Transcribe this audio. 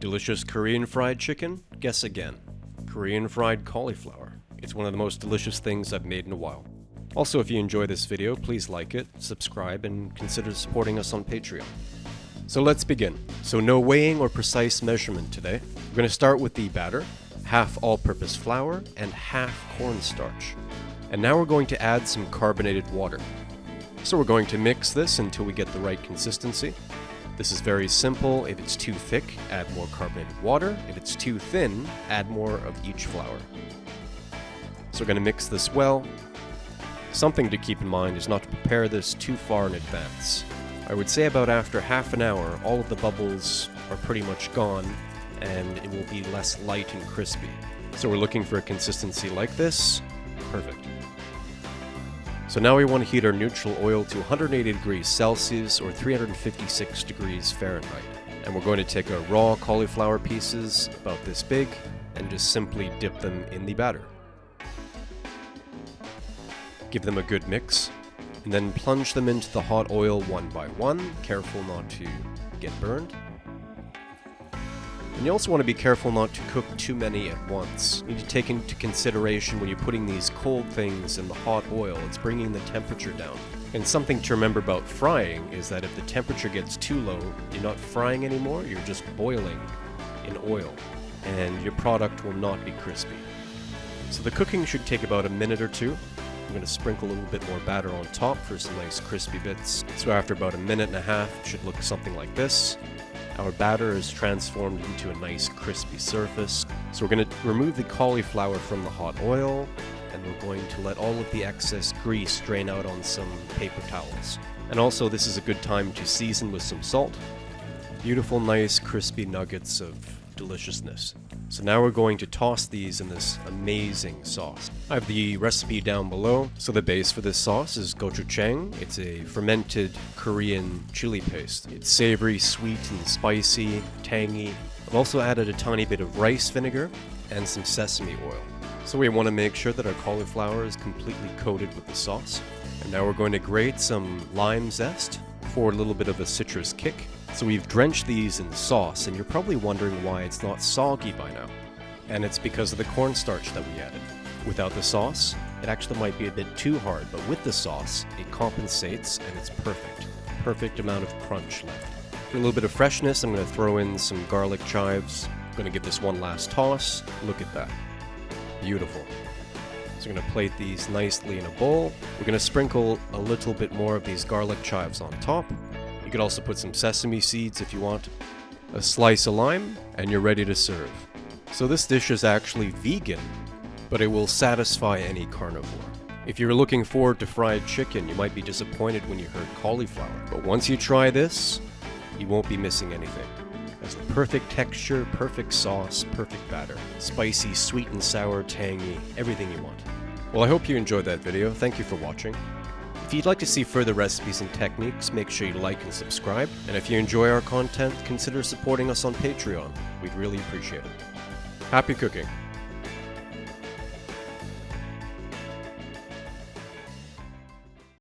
Delicious Korean fried chicken? Guess again. Korean fried cauliflower. It's one of the most delicious things I've made in a while. Also, if you enjoy this video, please like it, subscribe, and consider supporting us on Patreon. So let's begin. So no weighing or precise measurement today. We're going to start with the batter, half all-purpose flour and half cornstarch. And now we're going to add some carbonated water. So we're going to mix this until we get the right consistency. This is very simple. If it's too thick, add more carbonated water. If it's too thin, add more of each flour. So we're going to mix this well. Something to keep in mind is not to prepare this too far in advance. I would say about after half an hour, all of the bubbles are pretty much gone, and it will be less light and crispy. So we're looking for a consistency like this. Perfect. So now we want to heat our neutral oil to 180 degrees Celsius or 356 degrees Fahrenheit. And we're going to take our raw cauliflower pieces, about this big, and just simply dip them in the batter. Give them a good mix, and then plunge them into the hot oil one by one, careful not to get burned. And you also want to be careful not to cook too many at once. You need to take into consideration when you're putting these cold things in the hot oil, it's bringing the temperature down. And something to remember about frying is that if the temperature gets too low, you're not frying anymore, you're just boiling in oil, and your product will not be crispy. So the cooking should take about a minute or two. I'm going to sprinkle a little bit more batter on top for some nice crispy bits. So after about a minute and a half, it should look something like this. Our batter is transformed into a nice crispy surface. So we're going to remove the cauliflower from the hot oil, and we're going to let all of the excess grease drain out on some paper towels. And also, this is a good time to season with some salt. Beautiful, nice, crispy nuggets of deliciousness. So now we're going to toss these in this amazing sauce. I have the recipe down below. So the base for this sauce is Gochujang. It's a fermented Korean chili paste. It's savory, sweet, and spicy, tangy. I've also added a tiny bit of rice vinegar and some sesame oil. So we want to make sure that our cauliflower is completely coated with the sauce. And now we're going to grate some lime zest for a little bit of a citrus kick. So we've drenched these in sauce, and you're probably wondering why it's not soggy by now. And it's because of the cornstarch that we added. Without the sauce, it actually might be a bit too hard, but with the sauce, it compensates and it's perfect. Perfect amount of crunch left. For a little bit of freshness, I'm going to throw in some garlic chives. I'm going to give this one last toss. Look at that. Beautiful. So I'm going to plate these nicely in a bowl. We're going to sprinkle a little bit more of these garlic chives on top. You could also put some sesame seeds if you want, a slice of lime, and you're ready to serve. So this dish is actually vegan, but it will satisfy any carnivore. If you're looking forward to fried chicken, you might be disappointed when you heard cauliflower, but once you try this, you won't be missing anything. It has the perfect texture, perfect sauce, perfect batter. Spicy, sweet and sour, tangy, everything you want. Well, I hope you enjoyed that video. Thank you for watching. If you'd like to see further recipes and techniques, make sure you like and subscribe. And if you enjoy our content, consider supporting us on Patreon. We'd really appreciate it. Happy cooking!